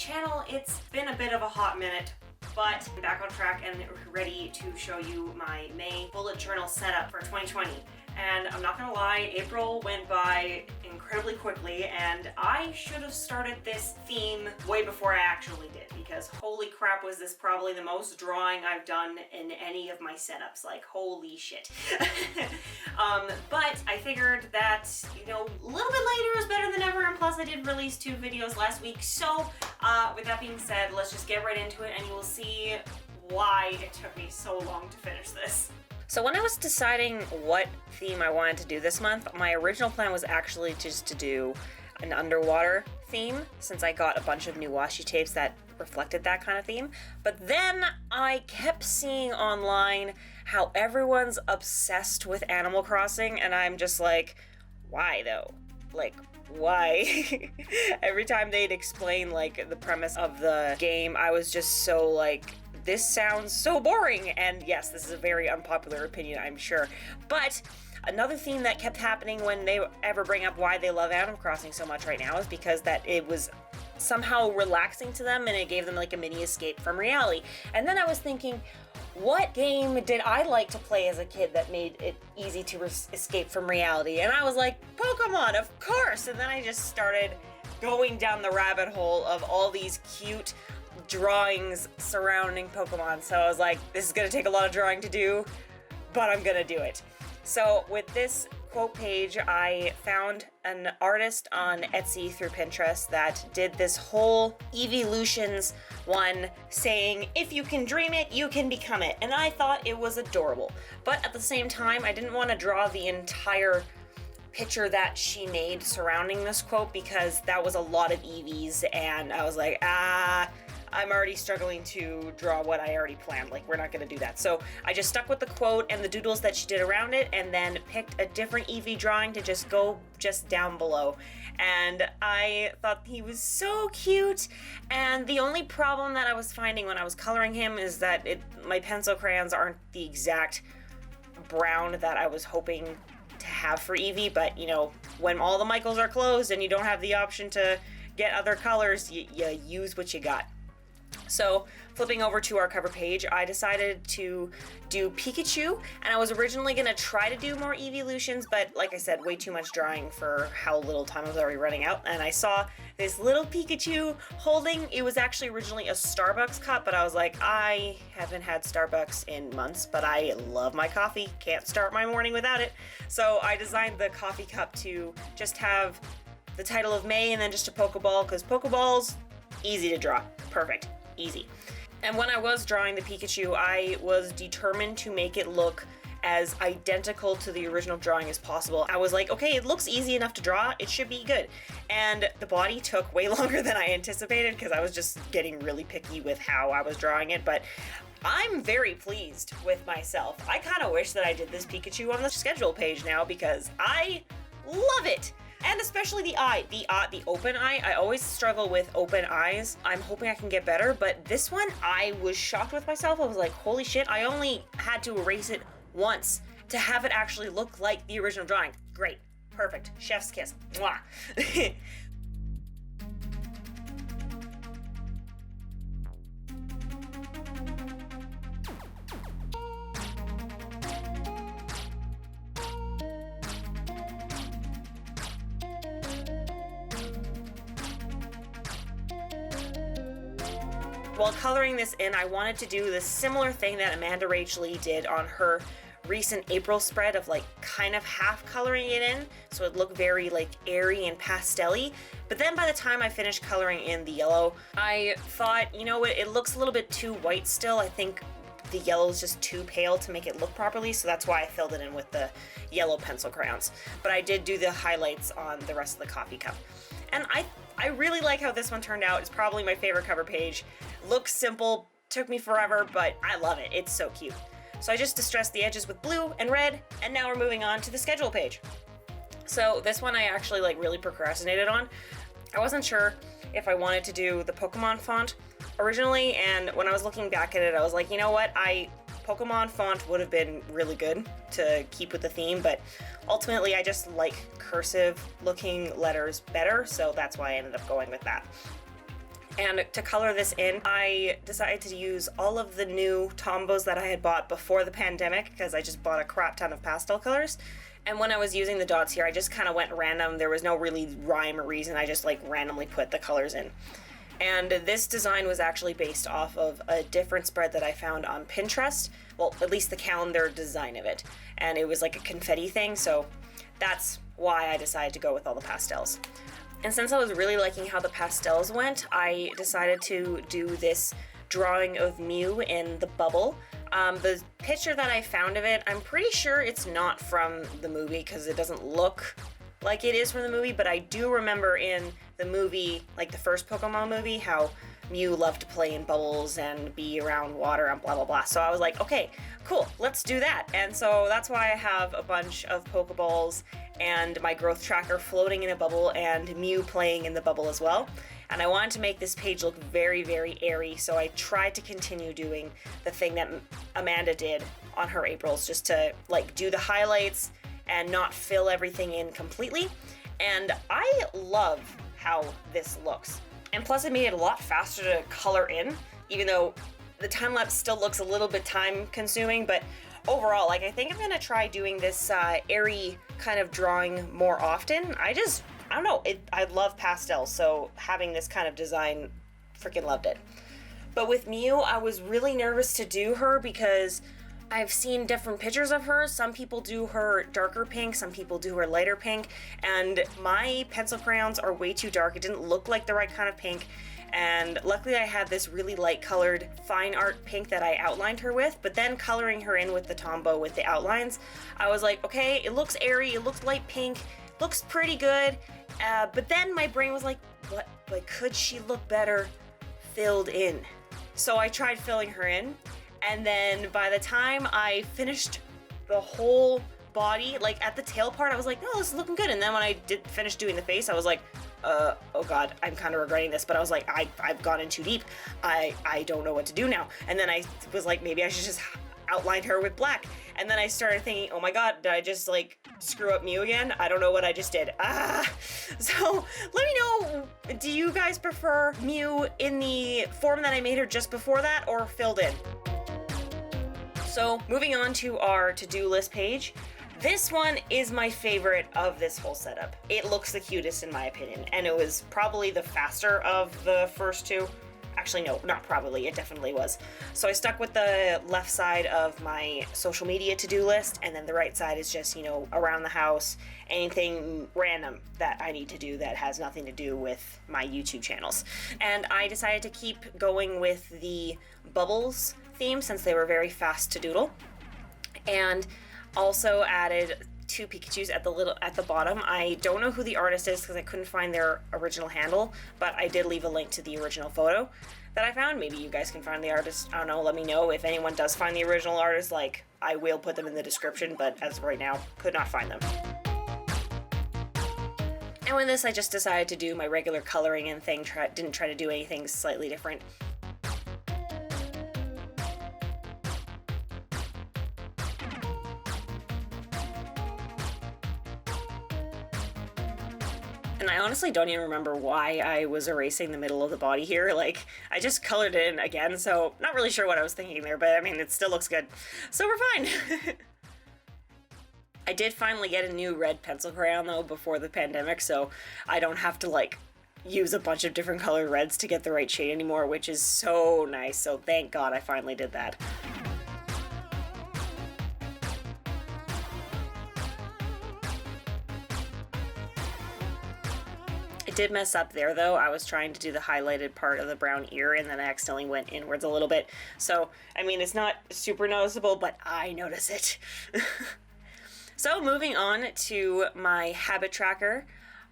channel. It's been a bit of a hot minute, but I'm back on track and ready to show you my May bullet journal setup for 2020. And I'm not gonna lie, April went by incredibly quickly, and I should have started this theme way before I actually did, because holy crap, was this probably the most drawing I've done in any of my setups. Like, holy shit. But I figured that, you know, a little bit later is better than ever, and plus I did release 2 videos last week. So with that being said, let's just get right into it and you will see why it took me so long to finish this. So when I was deciding what theme I wanted to do this month, my original plan was actually just to do an underwater theme, since I got a bunch of new washi tapes that reflected that kind of theme. But then I kept seeing online how everyone's obsessed with Animal Crossing, and I'm just like, why though? Like, why? Every time they'd explain like the premise of the game, I was just so like, this sounds so boring. And yes, this is a very unpopular opinion, I'm sure. But another theme that kept happening when they ever bring up why they love Animal Crossing so much right now is because that it was somehow relaxing to them and it gave them like a mini escape from reality. And then I was thinking, what game did I like to play as a kid that made it easy to escape from reality? And I was like, Pokemon, of course! And then I just started going down the rabbit hole of all these cute drawings surrounding Pokemon. So I was like, this is gonna take a lot of drawing to do, but I'm gonna do it. So with this quote page, I found an artist on Etsy through Pinterest that did this whole Eeveelutions one saying, if you can dream it, you can become it. And I thought it was adorable. But at the same time, I didn't want to draw the entire picture that she made surrounding this quote because that was a lot of Eevees, and I was like, I'm already struggling to draw what I already planned. Like, we're not gonna do that. So I just stuck with the quote and the doodles that she did around it, and then picked a different Eevee drawing to just go just down below. And I thought he was so cute. And the only problem that I was finding when I was coloring him is that my pencil crayons aren't the exact brown that I was hoping to have for Eevee. But you know, when all the Michaels are closed and you don't have the option to get other colors, you use what you got. So flipping over to our cover page, I decided to do Pikachu, and I was originally going to try to do more Eeveelutions, but like I said, way too much drawing for how little time I was already running out. And I saw this little Pikachu holding, it was actually originally a Starbucks cup, but I was like, I haven't had Starbucks in months, but I love my coffee, can't start my morning without it. So I designed the coffee cup to just have the title of May and then just a Pokeball, because Pokeballs, easy to draw, perfect. Easy. And when I was drawing the Pikachu, I was determined to make it look as identical to the original drawing as possible. I was like, okay, it looks easy enough to draw, it should be good. And the body took way longer than I anticipated because I was just getting really picky with how I was drawing it, but I'm very pleased with myself. I kind of wish that I did this Pikachu on the schedule page now because I love it. And especially the eye, the open eye. I always struggle with open eyes. I'm hoping I can get better, but this one, I was shocked with myself. I was like, holy shit, I only had to erase it once to have it actually look like the original drawing. Great, perfect, chef's kiss, mwah. While coloring this in, I wanted to do the similar thing that Amanda Rachel Lee did on her recent April spread of like kind of half coloring it in, so it looked very like airy and pastel-y. But then by the time I finished coloring in the yellow, I thought, you know what, it looks a little bit too white still. I think the yellow is just too pale to make it look properly, so that's why I filled it in with the yellow pencil crayons. But I did do the highlights on the rest of the coffee cup. And I really like how this one turned out. It's probably my favorite cover page. Looks simple, took me forever, but I love it. It's so cute. So I just distressed the edges with blue and red, and now we're moving on to the schedule page. So this one I actually like really procrastinated on. I wasn't sure if I wanted to do the Pokemon font originally, and when I was looking back at it, I was like, you know what, Pokemon font would have been really good to keep with the theme, but ultimately I just like cursive looking letters better, so that's why I ended up going with that. And to color this in, I decided to use all of the new Tombos that I had bought before the pandemic, because I just bought a crap ton of pastel colors. And when I was using the dots here, I just kind of went random. There was no really rhyme or reason. I just like randomly put the colors in. And this design was actually based off of a different spread that I found on Pinterest. Well, at least the calendar design of it. And it was like a confetti thing, so that's why I decided to go with all the pastels. And since I was really liking how the pastels went, I decided to do this drawing of Mew in the bubble. The picture that I found of it, I'm pretty sure it's not from the movie because it doesn't look like it is from the movie, but I do remember in the movie, like the first Pokemon movie, how Mew loved to play in bubbles and be around water and blah blah blah. So I was like, okay, cool, let's do that. And so that's why I have a bunch of Pokeballs and my growth tracker floating in a bubble and Mew playing in the bubble as well. And I wanted to make this page look very, very airy, so I tried to continue doing the thing that Amanda did on her Aprils, just to like do the highlights and not fill everything in completely. And I love how this looks. And plus it made it a lot faster to color in, even though the time lapse still looks a little bit time consuming, but overall, like I think I'm gonna try doing this airy kind of drawing more often. I don't know, I love pastels, so having this kind of design, freaking loved it. But with Mew, I was really nervous to do her because I've seen different pictures of her. Some people do her darker pink, some people do her lighter pink, and my pencil crayons are way too dark. It didn't look like the right kind of pink, and luckily I had this really light colored fine art pink that I outlined her with, but then coloring her in with the Tombow with the outlines, I was like, okay, it looks airy, it looks light pink, looks pretty good, but then my brain was like, what, like, could she look better filled in? So I tried filling her in, and then by the time I finished the whole body, like at the tail part, I was like, oh, this is looking good. And then when I did finish doing the face, I was like, oh God, I'm kind of regretting this. But I was like, I've gone in too deep. I don't know what to do now. And then I was like, maybe I should just outline her with black. And then I started thinking, oh my God, did I just like screw up Mew again? I don't know what I just did. So let me know, do you guys prefer Mew in the form that I made her just before that or filled in? So moving on to our to-do list page, this one is my favorite of this whole setup. It looks the cutest in my opinion, and it was probably the faster of the first two. Actually, no, not probably, it definitely was. So I stuck with the left side of my social media to-do list, and then the right side is just, you know, around the house, anything random that I need to do that has nothing to do with my YouTube channels. And I decided to keep going with the bubbles theme since they were very fast to doodle, and also added two Pikachus at the bottom. I don't know who the artist is because I couldn't find their original handle, but I did leave a link to the original photo that I found. Maybe you guys can find the artist. I don't know, let me know if anyone does find the original artist. Like, I will put them in the description, but as of right now, could not find them. And with this, I just decided to do my regular coloring and thing, didn't try to do anything slightly different. And I honestly don't even remember why I was erasing the middle of the body here. Like, I just colored it in again, so not really sure what I was thinking there, but I mean, it still looks good. So we're fine. I did finally get a new red pencil crayon though before the pandemic, so I don't have to like use a bunch of different colored reds to get the right shade anymore, which is so nice. So thank God I finally did that. Did mess up there though. I was trying to do the highlighted part of the brown ear and then I accidentally went inwards a little bit. So, I mean, it's not super noticeable, but I notice it. So moving on to my habit tracker,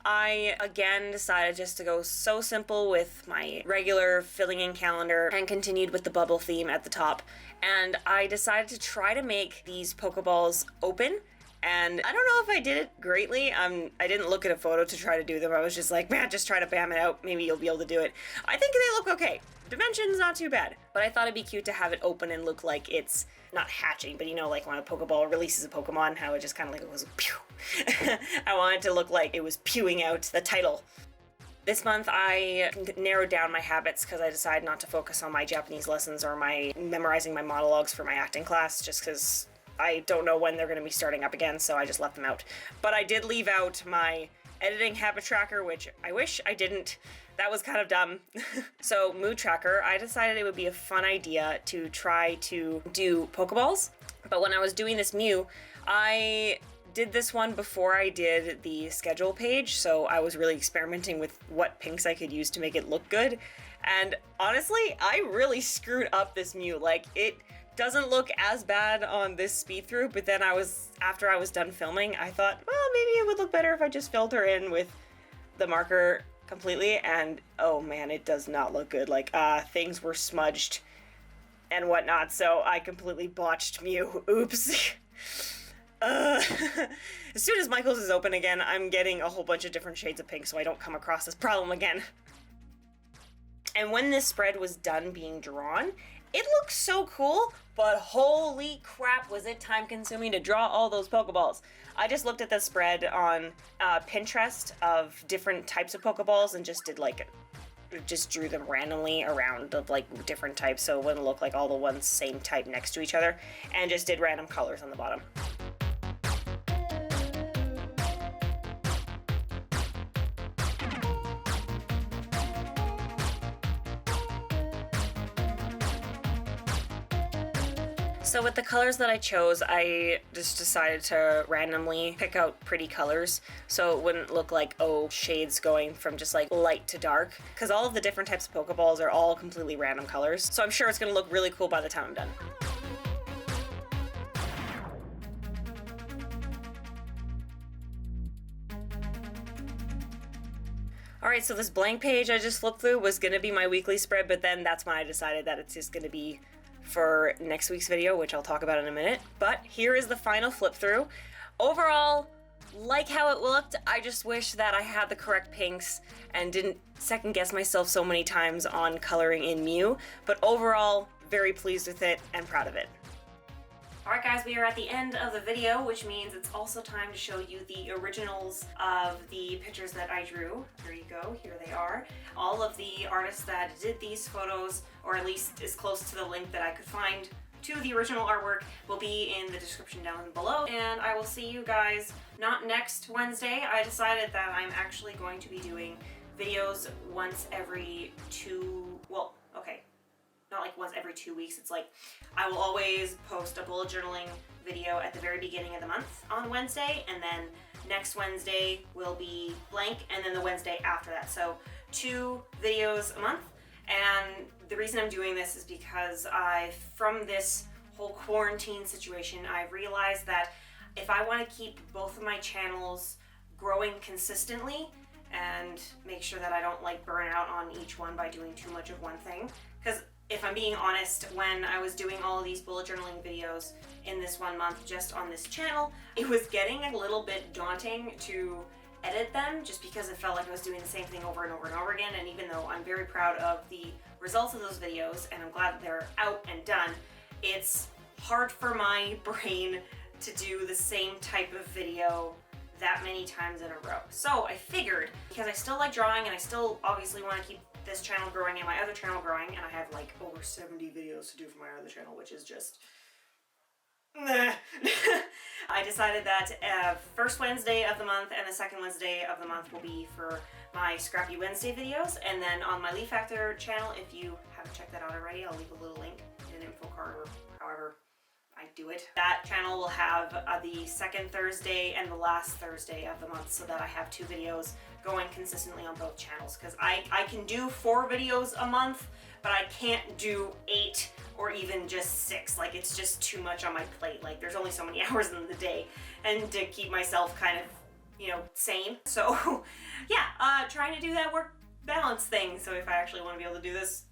I again decided just to go so simple with my regular filling in calendar and continued with the bubble theme at the top. And I decided to try to make these Pokeballs open. And I don't know if I did it greatly. I didn't look at a photo to try to do them. I was just like, man, just try to bam it out. Maybe you'll be able to do it. I think they look okay. Dimensions, not too bad. But I thought it'd be cute to have it open and look like it's not hatching, but you know, like when a Pokeball releases a Pokemon, how it just kind of like goes pew. I wanted to look like it was pewing out the title. This month I narrowed down my habits because I decided not to focus on my Japanese lessons or my memorizing my monologues for my acting class, just because I don't know when they're going to be starting up again, so I just left them out. But I did leave out my editing habit tracker, which I wish I didn't. That was kind of dumb. So mood tracker, I decided it would be a fun idea to try to do Pokeballs. But when I was doing this Mew, I did this one before I did the schedule page, so I was really experimenting with what pinks I could use to make it look good. And honestly, I really screwed up this Mew. Like, it doesn't look as bad on this speed through, but then after I was done filming, I thought, well, maybe it would look better if I just filled her in with the marker completely, and oh man, it does not look good. Like, things were smudged and whatnot, so I completely botched Mew. Oops. As soon as Michael's is open again, I'm getting a whole bunch of different shades of pink so I don't come across this problem again. And when this spread was done being drawn, it looks so cool, but holy crap, was it time consuming to draw all those Pokeballs. I just looked at the spread on Pinterest of different types of Pokeballs and just did just drew them randomly around of like different types so it wouldn't look like all the ones same type next to each other, and just did random colors on the bottom. So with the colors that I chose, I just decided to randomly pick out pretty colors so it wouldn't look like, oh, shades going from just like light to dark, because all of the different types of Pokeballs are all completely random colors. So I'm sure it's gonna look really cool by the time I'm done. Alright, so this blank page I just flipped through was gonna be my weekly spread, but then that's when I decided that it's just gonna be for next week's video, which I'll talk about in a minute. But here is the final flip through. Overall, like how it looked. I just wish that I had the correct pinks and didn't second guess myself so many times on coloring in Mew. But overall, very pleased with it and proud of it. Alright guys, we are at the end of the video, which means it's also time to show you the originals of the pictures that I drew. There you go, here they are. All of the artists that did these photos, or at least as close to the link that I could find to the original artwork, will be in the description down below. And I will see you guys not next Wednesday. I decided that I'm actually going to be doing videos once every not like once every 2 weeks. It's like I will always post a bullet journaling video at the very beginning of the month on Wednesday, and then next Wednesday will be blank, and then the Wednesday after that. So 2 videos a month. And the reason I'm doing this is because from this whole quarantine situation, I've realized that if I want to keep both of my channels growing consistently and make sure that I don't like burn out on each one by doing too much of one thing, because if I'm being honest, when I was doing all of these bullet journaling videos in this 1 month just on this channel, it was getting a little bit daunting to edit them just because it felt like I was doing the same thing over and over and over again. And even though I'm very proud of the results of those videos and I'm glad that they're out and done, it's hard for my brain to do the same type of video that many times in a row. So I figured, because I still like drawing and I still obviously want to keep this channel growing and my other channel growing, and I have like over 70 videos to do for my other channel, which is just I decided that first Wednesday of the month and the second Wednesday of the month will be for my Scrappy Wednesday videos, and then on my Leaf Factor channel, if you haven't checked that out already, I'll leave a little link in an info card or however I do it. That channel will have the second Thursday and the last Thursday of the month, so that I have 2 videos going consistently on both channels, because I can do 4 videos a month, but I can't do 8 or even just 6. Like, it's just too much on my plate. Like, there's only so many hours in the day, and to keep myself kind of, sane. So yeah, trying to do that work balance thing, so if I actually want to be able to do this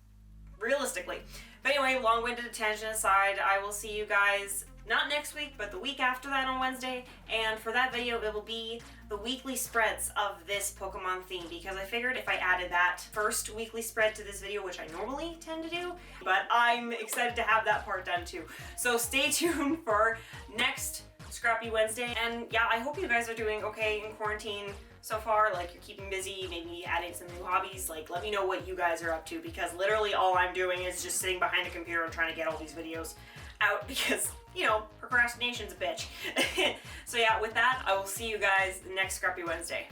realistically. But anyway, long-winded tangent aside, I will see you guys not next week, but the week after that on Wednesday. And for that video, it will be the weekly spreads of this Pokemon theme, because I figured if I added that first weekly spread to this video, which I normally tend to do, but I'm excited to have that part done too. So stay tuned for next Scrappy Wednesday. And yeah, I hope you guys are doing okay in quarantine. so far. Like, you're keeping busy, maybe adding some new hobbies. Like, let me know what you guys are up to, because literally all I'm doing is just sitting behind a computer and trying to get all these videos out, because, you know, procrastination's a bitch. So yeah, with that, I will see you guys next Scrappy Wednesday.